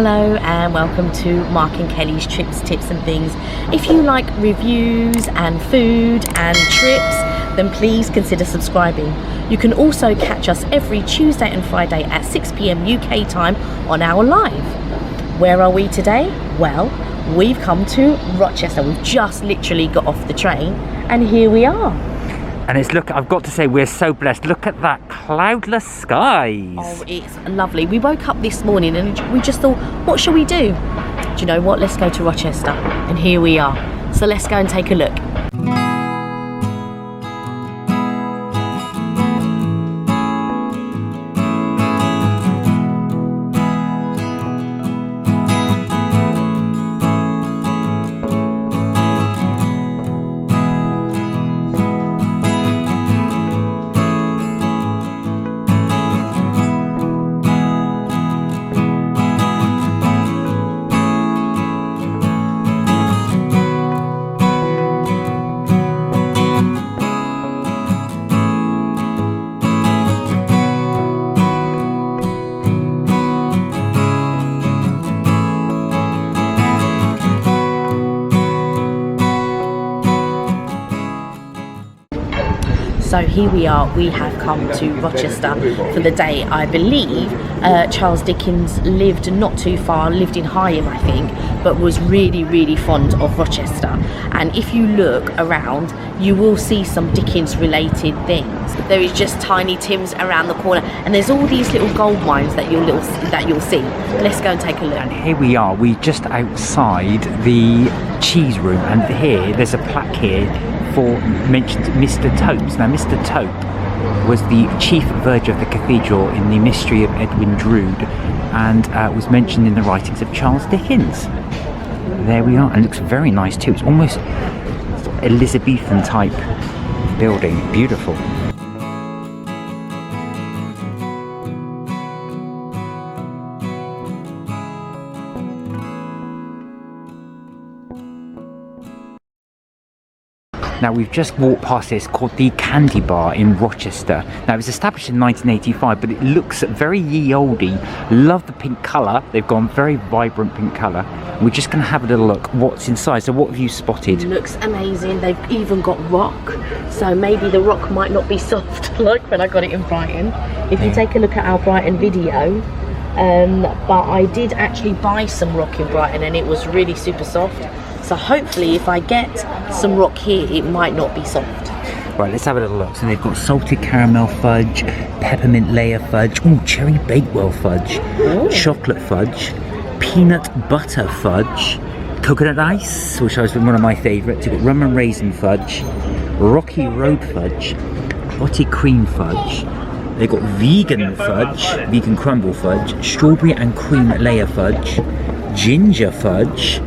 Hello and welcome to Mark and Kelly's Trips, Tips and Things. If you like reviews and food and trips, then please consider subscribing. You can also catch us every Tuesday and Friday at 6 PM UK time on our live. Where are we today? Well, we've come to Rochester. We've just literally got off the train and here we are. And it's, look, I've got to say, we're so blessed. Look at that cloudless skies. Oh, it's lovely. We woke up this morning and we just thought, what shall we do? Do you know what? Let's go to Rochester. And here we are. So let's go and take a look. So here we are, we have come to Rochester for the day. I believe Charles Dickens lived not too far, lived in Higham I think, but was really fond of Rochester. And if you look around, you will see some Dickens related things. There is just Tiny Tim's around the corner and there's all these little gold mines that you'll see. Let's go and take a look. And here we are, we're just outside the cheese room, and here, there's a plaque here for mentioned Mr. Topes. Now Mr. Tope was the chief verger of the cathedral in The Mystery of Edwin Drood, and was mentioned in the writings of Charles Dickens. There we are, and it looks very nice too. It's almost Elizabethan type building, beautiful. Now we've just walked past this called the Candy Bar in Rochester. Now it was established in 1985, but it looks very ye oldie. Love the pink colour. They've gone very vibrant pink colour. We're just going to have a little look what's inside. So what have you spotted? Looks amazing. They've even got rock. So maybe the rock might not be soft like when I got it in Brighton. If you take a look at our Brighton video, but I did actually buy some rock in Brighton and it was really super soft. So hopefully if I get some rock here, it might not be soft. Right, let's have a little look. So they've got salted caramel fudge, peppermint layer fudge, cherry bakewell fudge, chocolate fudge, peanut butter fudge, coconut ice, which was one of my favourites. You've got rum and raisin fudge, rocky road fudge, clotty cream fudge. They've got vegan fudge, vegan crumble fudge, strawberry and cream layer fudge, ginger fudge.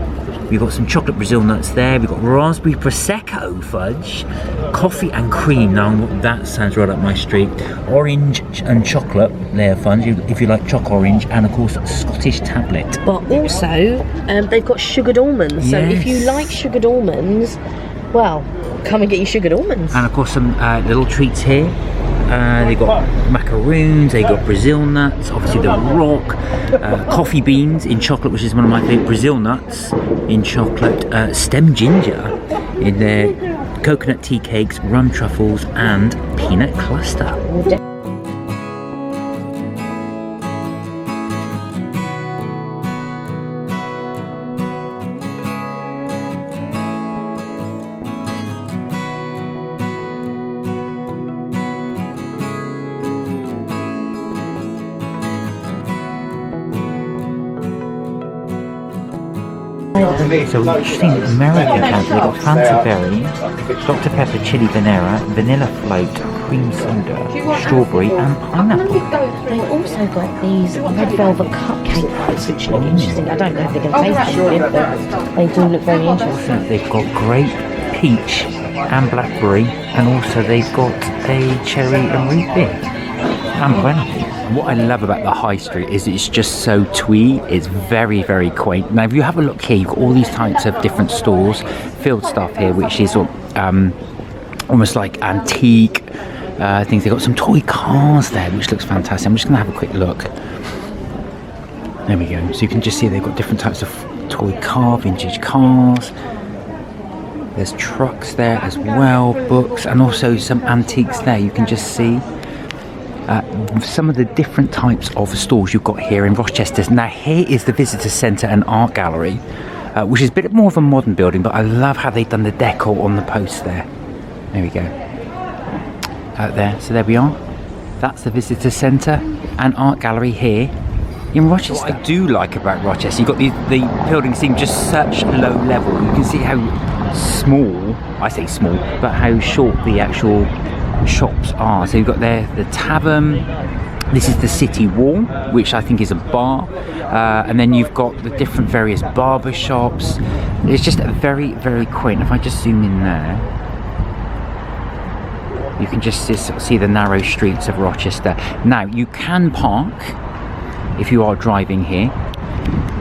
We've got some chocolate Brazil nuts there. We've got raspberry prosecco fudge, coffee and cream. Now that sounds right up my street. Orange and chocolate layer fudge, if you like choc orange, and of course Scottish tablet. But also, they've got sugared almonds. So if you like sugared almonds, well, come and get your sugared almonds. And of course some little treats here. They've got macaroons, they've got Brazil nuts, obviously the rock, coffee beans in chocolate, which is one of my favourite, Brazil nuts in chocolate, stem ginger in their coconut tea cakes, rum truffles and peanut cluster. So we've seen American candy. We've got Fanta Berry, Dr. Pepper Chili Vanilla, Vanilla Float, Cream Soda, Strawberry and Pineapple. They've also got these red velvet cupcake bites which look interesting. I don't know if they're going to taste good, but they do look very interesting. They've got grape, peach and blackberry, and also they've got a cherry and root beer and pineapple. What I love about the high street is it's just so twee. It's very quaint. Now if you have a look here, you've got all these types of different stores, field stuff here, which is almost like antique things. They've got some toy cars there, which looks fantastic. I'm just going to have a quick look. There we go. So you can just see they've got different types of toy car, vintage cars. There's trucks there as well, books, and also some antiques there. You can just see some of the different types of stores you've got here in Rochester. Now here is the visitor centre and art gallery, which is a bit more of a modern building, but I love how they've done the deco on the posts there. There we go. Out there. So there we are. That's the visitor centre and art gallery here in Rochester. What I do like about Rochester, you've got the buildings seem just such low level. You can see how small, I say small, but how short the actual shops are. So you've got there the tavern, this is the city wall, which I think is a bar, and then you've got the different various barber shops. It's just very, very quaint. If I just zoom in there, you can just see the narrow streets of Rochester. Now you can park if you are driving here.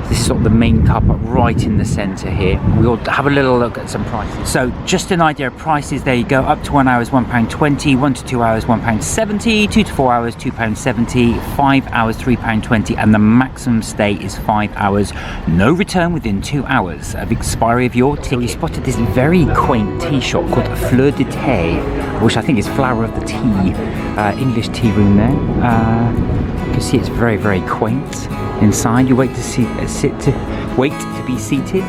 This is sort of the main car park right in the centre here. We'll have a little look at some prices. So just an idea of prices, there you go. Up to 1 hour is £1.20, 1 to 2 hours £1.70, 2 to 4 hours £2.70, 5 hours £3.20, and the maximum stay is 5 hours. No return within 2 hours of expiry of your ticket. So we spotted this very quaint tea shop called Fleur de Thé, which I think is flower of the tea. English tea room there. You can see it's very, very quaint. Inside, you wait to be seated,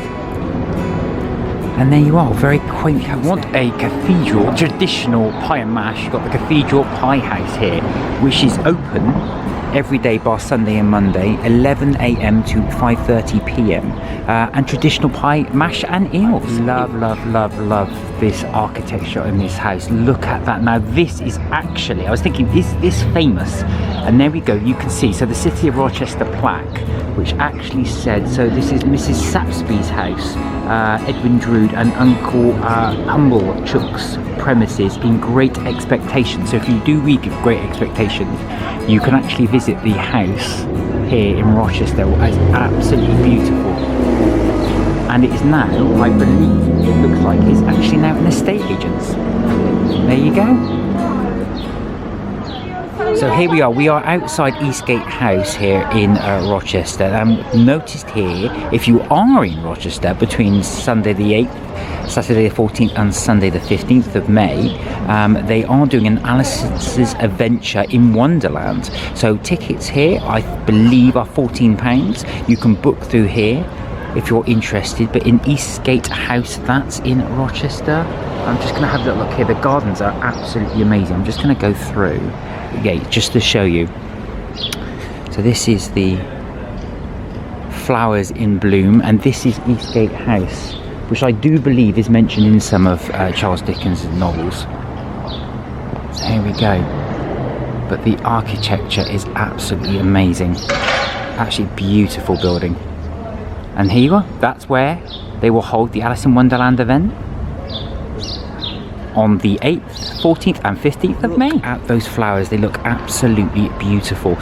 and there you are, very quaint. I want a cathedral, traditional pie and mash. You've got the Cathedral Pie House here, which is open every day bar Sunday and Monday, 11 a.m. to 5:30 p.m. And traditional pie, mash and eels. Love, love, love, love this architecture in this house. Look at that. Now this is actually, I was thinking, is this famous? And there we go, you can see, so the City of Rochester plaque, which actually said, so this is Mrs. Sapsby's house, Edwin Drood and Uncle Humblechook's premises in Great Expectations. So if you do read Great Expectations, you can actually visit the house here in Rochester. It's absolutely beautiful. And it is now, I believe, it looks like it's actually now an estate agent's. There you go. So here we are outside Eastgate House here in Rochester. Noticed here, if you are in Rochester between Sunday the 8th, Saturday the 14th and Sunday the 15th of May, they are doing an Alice's Adventure in Wonderland. So tickets here, I believe, are £14. You can book through here if you're interested, but in Eastgate House, that's in Rochester. I'm just going to have a look here. The gardens are absolutely amazing. I'm just going to go through, just to show you. So this is the flowers in bloom, and this is Eastgate House, which I do believe is mentioned in some of Charles Dickens' novels. So here we go. But the architecture is absolutely amazing. Actually beautiful building. And here you are, that's where they will hold the Alice in Wonderland event on the 8th, 14th and 15th of May. At those flowers, they look absolutely beautiful.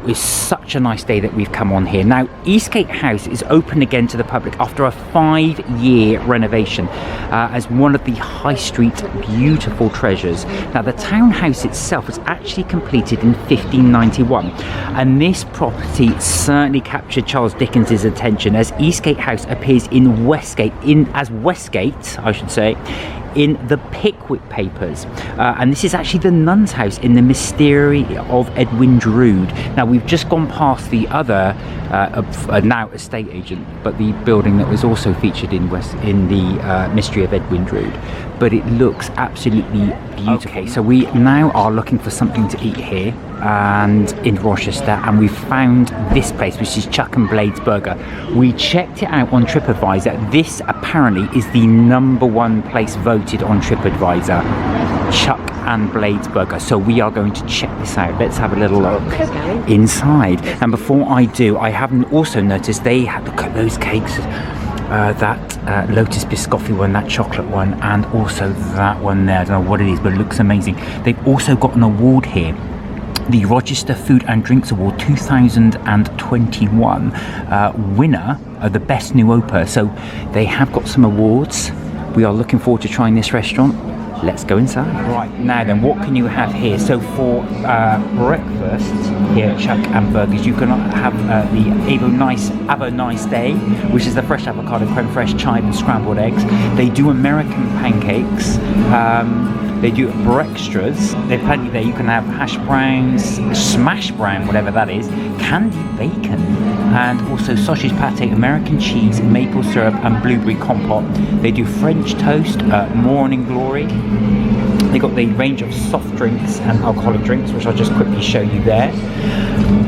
It's such a nice day that we've come on here. Now, Eastgate House is open again to the public after a 5-year renovation as one of the high street beautiful treasures. Now, the townhouse itself was actually completed in 1591, and this property certainly captured Charles Dickens' attention, as Eastgate House appears in Westgate, I should say, in the Pickwick Papers, and this is actually the nun's house in the Mystery of Edwin Drood. Now we've just gone past the other now estate agent, but the building that was also featured in the Mystery of Edwin Drood. But it looks absolutely beautiful. Okay, so we now are looking for something to eat here and in Rochester, and we found this place, which is Chuck and Blade's Burger. We checked it out on TripAdvisor. This apparently is the #1 place voted on TripAdvisor, Chuck and Blade's Burger. So we are going to check this out. Let's have a little look inside. And before I do, I haven't also noticed they had, look at those cakes. That Lotus Biscotti one, that chocolate one, and also that one there. I don't know what it is, but it looks amazing. They've also got an award here, the Rochester Food and Drinks Award 2021, winner of the Best New Opa. So they have got some awards. We are looking forward to trying this restaurant. let's go inside. Right, now then, what can you have here? So for breakfast here at Chuck and Burgers, you can have the Avo Nice Day, which is the fresh avocado, creme fraiche, chive and scrambled eggs. They do American pancakes. They do breakstras. There's plenty there. You can have hash browns, smash brown, whatever that is, candied bacon, and also sausage pate, American cheese, maple syrup, and blueberry compote. They do French toast, morning glory. They got the range of soft drinks and alcoholic drinks, which I'll just quickly show you there.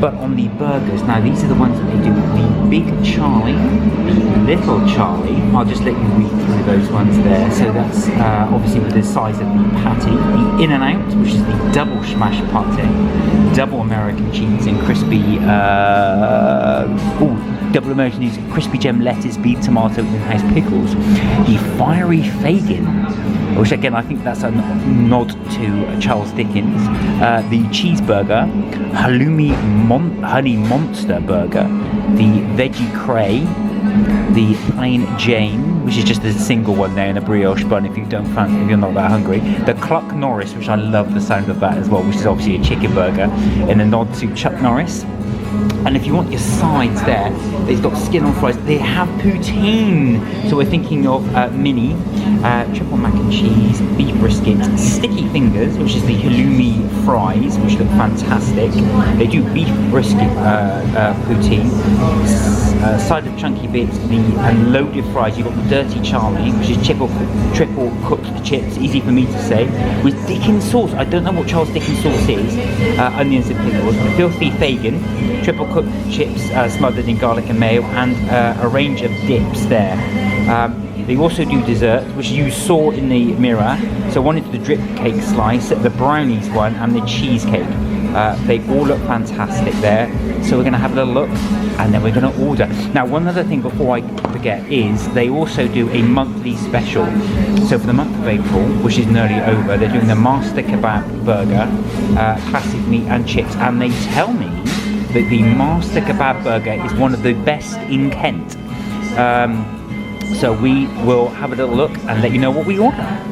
But on the burgers, now these are the ones that they do. The Big Charlie, the Little Charlie. I'll just let you read through those ones there. So that's obviously with the size of the patty. The In and Out, which is the double smash patty, double American cheese and crispy. Double American cheese, crispy gem lettuce, beet tomato, and house pickles. The Fiery Fagin, which again I think that's a nod to Charles Dickens. The cheeseburger, halloumi honey monster burger, the veggie cray, the plain Jane, which is just a single one there in a brioche bun if you're not that hungry. The Cluck Norris, which I love the sound of that as well, which is obviously a chicken burger in a nod to Chuck Norris. And if you want your sides there, they've got skin on fries. They have poutine. So we're thinking of mini, triple mac and cheese, beef brisket, sticky fingers, which is the halloumi fries, which look fantastic. They do beef brisket poutine, side of chunky bits, and loaded fries. You've got the dirty Charlie, which is triple cooked chips, easy for me to say, with Dickens sauce. I don't know what Charles Dickens sauce is. Onions and pickles. The filthy Fagin, triple cooked chips smothered in garlic and mayo, and a range of dips there. They also do dessert, which you saw in the mirror. So one is the drip cake slice, the brownies one, and the cheesecake. They all look fantastic there. So we're going to have a little look, and then we're going to order. Now, one other thing before I forget is they also do a monthly special. So for the month of April, which is nearly over, they're doing the Master Kebab Burger, classic meat and chips, and they tell me that the Master Kebab Burger is one of the best in Kent. So we will have a little look and let you know what we order.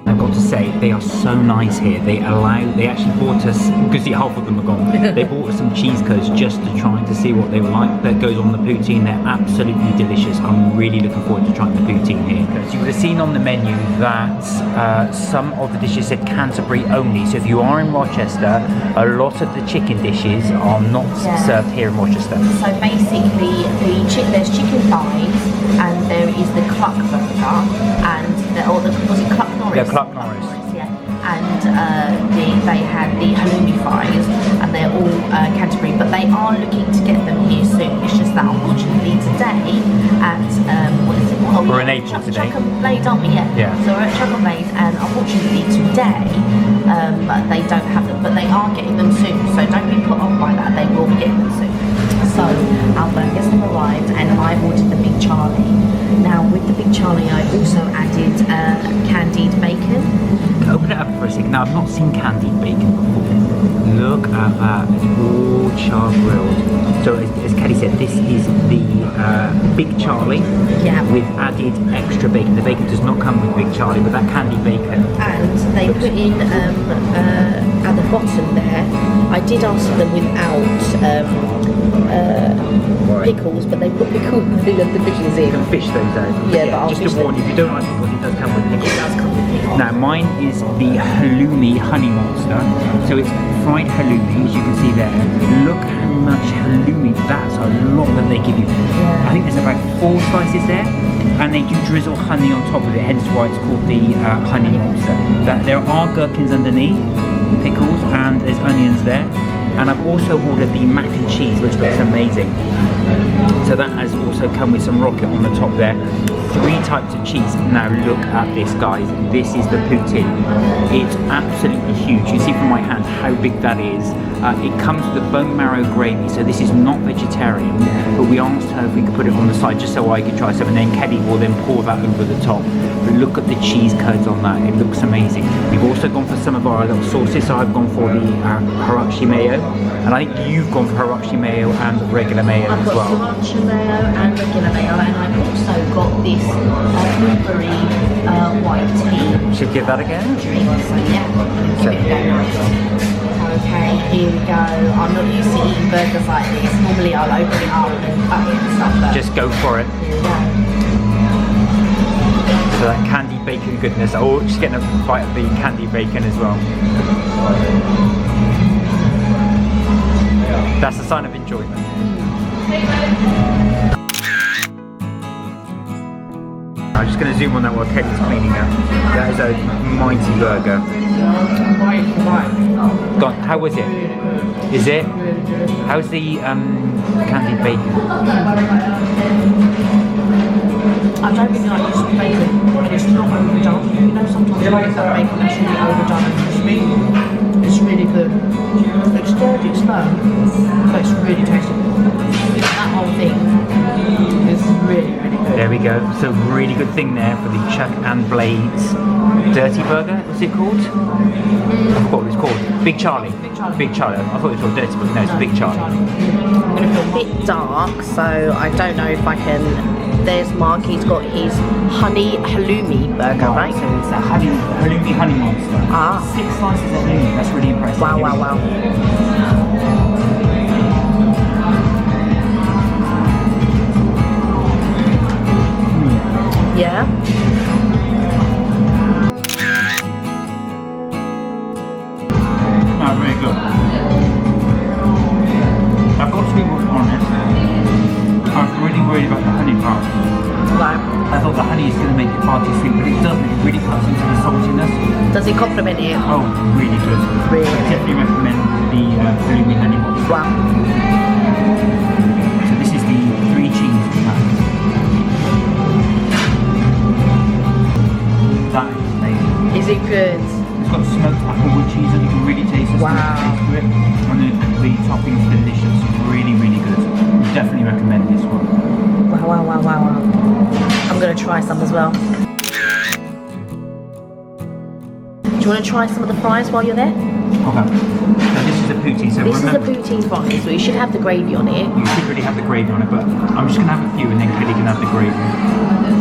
I've got to say, they are so nice here. They actually bought us, because half of them are gone, they bought us some cheese curds just to try to see what they were like. That goes on the poutine. They're absolutely delicious. I'm really looking forward to trying the poutine here. So you would have seen on the menu that some of the dishes said Canterbury only. So if you are in Rochester, a lot of the chicken dishes are not served here in Rochester. So basically, there's chicken thighs, and there is the Cluck burger, and was it Cluck Norris? Yeah, Cluck Norris. Yeah. And they had the halloumi fries, and they're all Canterbury, but they are looking to get them here soon. It's just that unfortunately today at what is it? We're in April today. Chuck and Blade, aren't we? Yeah. So we're at Chuck and Blade, and unfortunately today they don't have them, but they are getting them soon. So don't be put off by that. They will be getting them soon. So our burgers have arrived, and I ordered the Big Charlie. Now with the Big Charlie, I also added candied bacon. Open it up for a second. Now I've not seen candied bacon before. Look at that, it's all char grilled. So as Kelly said, this is the Big Charlie with added extra bacon. The bacon does not come with Big Charlie, but that candied bacon. And they put in at the bottom there, I did ask them without pickles, but they put pickles the fishes in. You can fish those out. Yeah, but I'll just to warn you, if you don't like pickles, it does come with pickles. It does come with pickles. Now mine is the halloumi honey monster. So it's fried halloumi, as you can see there. Look how much halloumi, that's a lot that they give you. I think there's about 4 slices there, and they do drizzle honey on top of it, hence why it's called the honey monster. There are gherkins underneath, pickles, and there's onions there. And I've also ordered the mac and cheese, which looks amazing. So that has also come with some rocket on the top there. 3 types of cheese. Now look at this, guys. This is the Poutine. It's absolutely huge. You see from my hand how big that is. It comes with a bone marrow gravy, so this is not vegetarian, but we asked her if we could put it on the side just so I could try some, and then Kelly will then pour that over the top. But look at the cheese curds on that. It looks amazing. We've also gone for some of our little sauces, so I've gone for the Hirachi mayo, and I think you've gone for Hirachi mayo and regular mayo as well. I've got sriracha mayo and regular mayo, and I've also got this blueberry white tea. Should we give that a go? Drink, so yeah, give it a go. Okay, here we go. I'm not used to eating burgers like this. Normally I'll open it up and cut it and stuff, but Just go for it. here we go. So that candy bacon goodness. Oh, just getting a bite of the candy bacon as well. That's a sign of enjoyment. I'm just going to zoom on that while Kelly's cleaning up. That is a mighty burger. God, how was it? Is it? How's the candied bacon? I don't really like using bacon, and it's not overdone. You know, sometimes you get that bacon that's really overdone and crispy. It's really good. It's sturdy, it's slow, but it's really tasty. That whole thing is really, really good. There we go. So really good thing there for the Chuck and Blades Dirty Burger. What's it called? I forgot what it's called. Big Charlie. Big Charlie. I thought it was called Dirty Burger. No, it's Big Charlie. It's a bit dark, so I don't know if I can. There's Mark. He's got his honey halloumi burger, right? So it's a halloumi honey monster. Ah. 6 slices of halloumi. That's really impressive. Wow, wow, wow. Yeah. Oh, very good. I've got to be honest. I was really worried about the honey part. Right. I thought the honey is going to make it far too sweet, but it doesn't. It really cuts into the saltiness. Does it complement it? Oh, really good. Really? I definitely recommend the halloumi honey monster. Wow. So this is the 3 cheese pack. That is amazing. Is it good? It's got smoked applewood cheese and you can really taste the Wow. smoke taste to it. And the topping's delicious. Really, really good. Definitely recommend this one. Wow, wow, wow, wow, wow. I'm going to try some as well. Do you want to try some of the fries while you're there? Okay. So this is a poutine. So This remember, is a poutine fries, so you should have the gravy on it. you should really have the gravy on it, but I'm just going to have a few and then Kelly can have the gravy.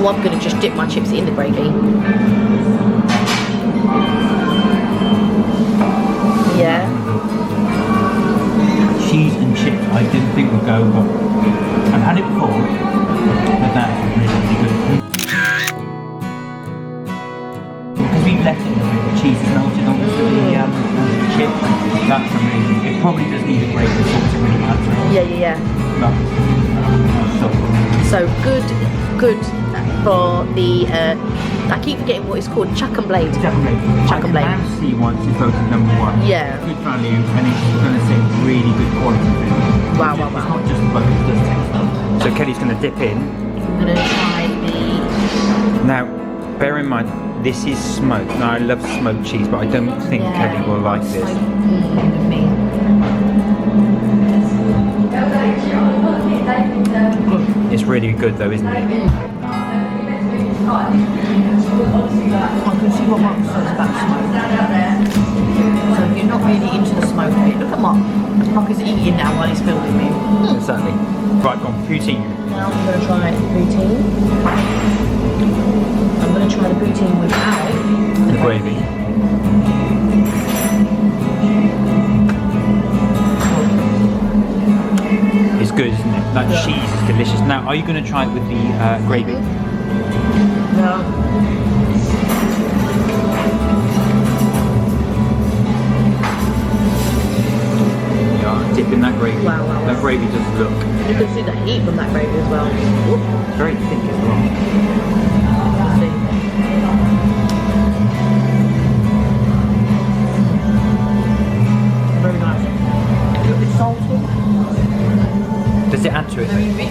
Well, I'm going to just dip my chips in the gravy. Yeah. Cheese and chips I didn't think would go, but I've had it before, but that is really, really good. Because we've left it a bit, the cheese is melted onto the chip. That's amazing. It probably does need a gravy sauce to really add to it. Yeah. But so good. So good for the, I keep forgetting what it's called, Chuck and Blade. Definitely. Chuck and Blade. See once it's voted #1. Yeah. Good value, and it's going to say really good quality food. Wow, It's wow, wow. not just the burger, it does taste good. So Kelly's going to dip in. I'm going to try the... Now, bear in mind, this is smoked. Now, I love smoked cheese, but I don't think Kelly will like this. With me. It's really good though, isn't it? I can see what Mark says about smoke. So if you're not really into the smoke bit, look at Mark. Mark is eating now while he's filming me. Exactly. Right, go on, poutine. Now I'm going to try the poutine. I'm going to try the poutine without The gravy. It's good, isn't it? That cheese is delicious. Now, are you going to try it with the gravy? No. Yeah, dip in that gravy. Wow, wow, wow. That gravy does look You can see the heat from that gravy as well. Ooh. very thick as well. See. Very nice. A little bit salty. Does it add to it? Very rich.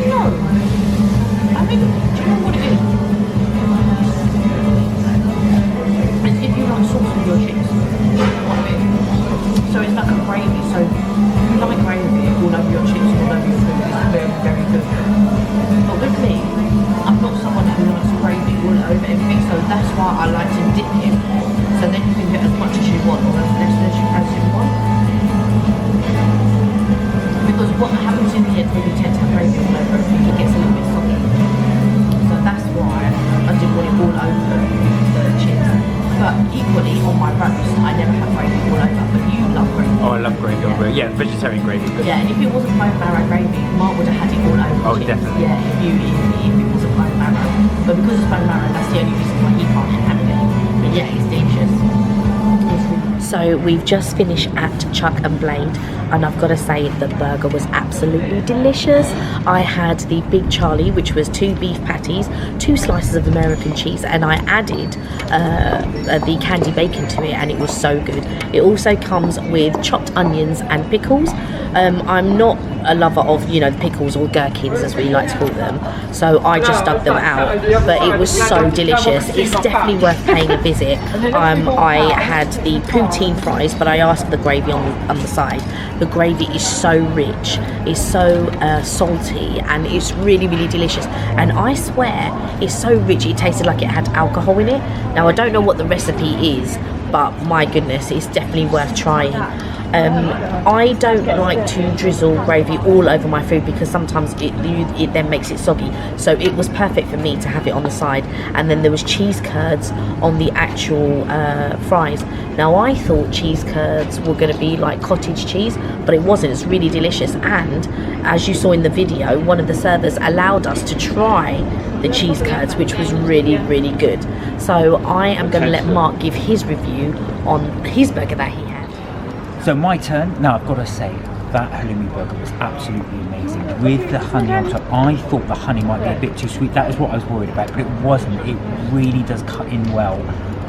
No. really tend to have gravy all over everything. It gets a little bit soggy. So that's why I didn't want it all over the chips. But equally, on my roast, I never have gravy all over. But you love gravy. Oh, I love gravy on gravy. Yeah, vegetarian gravy. But yeah, and if it wasn't bone marrow gravy, Mark would have had it all over. Oh, chips. definitely. Yeah, if it wasn't bone marrow. But because it's bone marrow, that's the only reason why he can't have it. But yeah, it's delicious. So we've just finished at Chuck and Blade, and I've got to say the burger was absolutely delicious. I had the Big Charlie, which was 2 beef patties, 2 slices of American cheese, and I added the candy bacon to it, and it was so good. It also comes with chopped onions and pickles. I'm not a lover of, you know, the pickles or gherkins as we like to call them, so I just dug them out, but it was so delicious. It's definitely worth paying a visit. I had the poutine fries, but I asked for the gravy on the side. The gravy is so rich, it's so salty, and it's really, really delicious. And I swear, it's so rich, it tasted like it had alcohol in it. Now, I don't know what the recipe is, but my goodness, it's definitely worth trying. I don't like to drizzle gravy all over my food because sometimes it then makes it soggy. So it was perfect for me to have it on the side. And then there was cheese curds on the actual fries. Now, I thought cheese curds were going to be like cottage cheese, but it wasn't. It's really delicious. And as you saw in the video, one of the servers allowed us to try the cheese curds, which was really, really good. So I am going to let Mark give his review on his burger that he had. So my turn. Now I've got to say that halloumi burger was absolutely amazing with the honey on top. I thought the honey might be a bit too sweet. That is what I was worried about, but it wasn't. It really does cut in well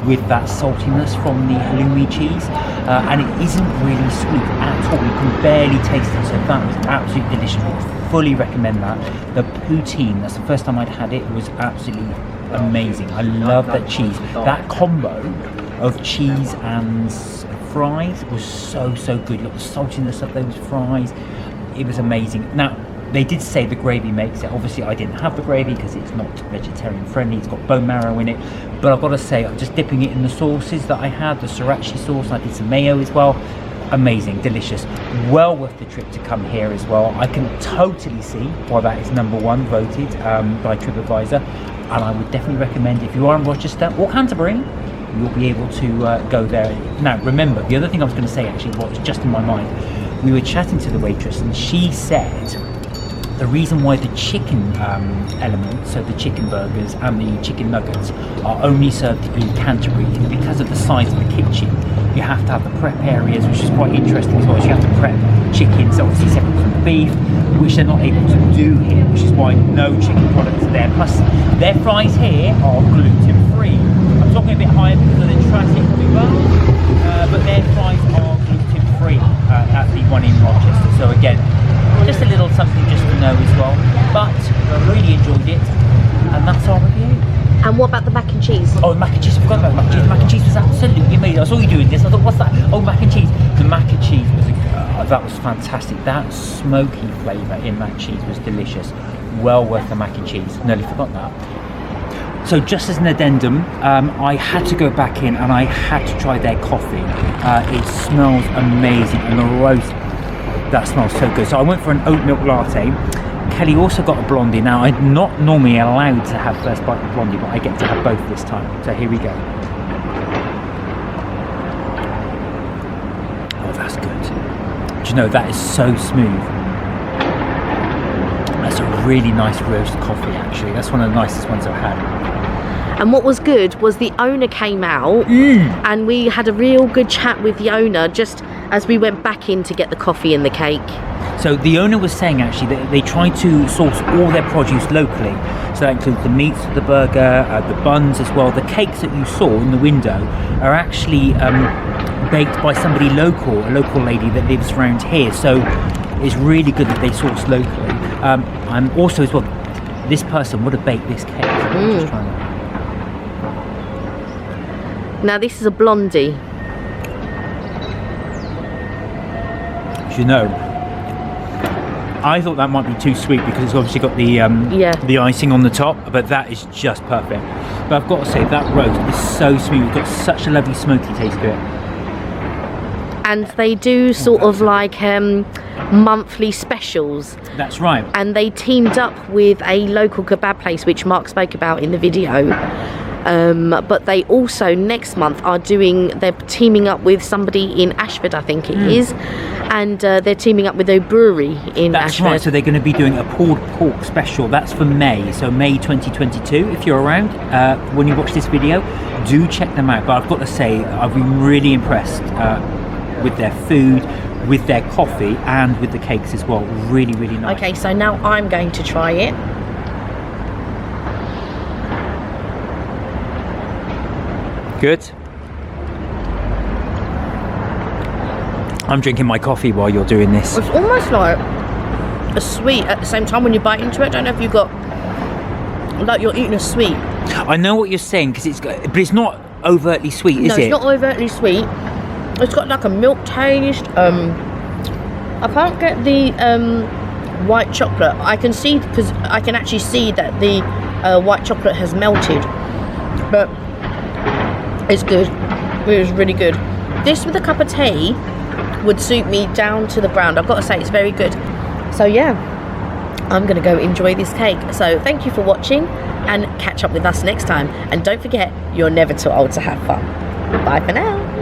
with that saltiness from the halloumi cheese, and it isn't really sweet at all. You can barely taste it. So that was absolutely delicious. I fully recommend that. The poutine, that's the first time I'd had it, was absolutely amazing. I love that cheese. That combo of cheese and fries was so good. Look, the saltiness of those fries, it was amazing. Now, they did say the gravy makes it. Obviously, I didn't have the gravy because it's not vegetarian friendly. It's got bone marrow in it. But I've got to say, I'm just dipping it in the sauces that I had, the sriracha sauce. I did some mayo as well. Amazing, delicious. Well worth the trip to come here as well. I can totally see why that is #1 voted by TripAdvisor. And I would definitely recommend, if you are in Rochester or Canterbury, you'll be able to go there. Now, remember, the other thing I was going to say actually, what was just in my mind, we were chatting to the waitress and she said the reason why the chicken element, so the chicken burgers and the chicken nuggets, are only served in Canterbury is because of the size of the kitchen. You have to have the prep areas, which is quite interesting as well. You have to prep chickens, obviously separate from the beef, which they're not able to do here, which is why no chicken products are there. Plus, their fries here are gluten-free. I'm talking a bit higher because of the traffic as well, but their fries are gluten-free at the one in Rochester. So again, just a little something just to know as well. But I really enjoyed it, and that's our review. And what about the mac and cheese? Oh, the mac and cheese, I forgot about the mac and cheese. The mac and cheese was absolutely amazing. I saw you doing this, I thought, what's that? Oh, mac and cheese. The mac and cheese was, that was fantastic. That smoky flavour in that cheese was delicious. Well worth the mac and cheese. Nearly forgot that. So just as an addendum, I had to go back in and I had to try their coffee. It smells amazing, and the roast, that smells so good. So I went for an oat milk latte. Kelly also got a blondie. Now, I'm not normally allowed to have first bite of blondie, but I get to have both this time. So here we go. Oh, that's good. Do you know, that is so smooth. That's a really nice roast coffee, actually. That's one of the nicest ones I've had. And what was good was the owner came out and we had a real good chat with the owner just as we went back in to get the coffee and the cake. So the owner was saying actually that they try to source all their produce locally. So that includes the meats for the burger, the buns as well. The cakes that you saw in the window are actually baked by somebody local, a local lady that lives around here. So it's really good that they source locally. I'm also as well, this person would have baked this cake. So I'm just trying to... Now this is a blondie. You know, I thought that might be too sweet because it's obviously got the icing on the top, but that is just perfect. But I've got to say, that roast is so smooth. It's got such a lovely smoky taste to it. and they do sort of like monthly specials. That's right. And they teamed up with a local kebab place, which Mark spoke about in the video. But they also next month they're teaming up with somebody in Ashford, I think it is, and they're teaming up with a brewery in Ashford. That's right, so they're going to be doing a pulled pork special. That's for May, so May 2022. If you're around when you watch this video, do check them out. But I've got to say, I've been really impressed with their food, with their coffee, and with the cakes as well. Really, really nice. Okay, so now I'm going to try it. Good. I'm drinking my coffee while you're doing this. It's almost like a sweet at the same time when you bite into it. I don't know if you got, like you're eating a sweet. I know what you're saying, but it's not overtly sweet, is it? No, it's not overtly sweet. It's got like a milk taste. I can't get the white chocolate. I can see, because I can actually see that the white chocolate has melted, but it's good. It was really good. This with a cup of tea would suit me down to the ground. I've got to say, it's very good. So yeah, I'm gonna go enjoy this cake. So thank you for watching, and catch up with us next time. And don't forget, you're never too old to have fun. Bye for now.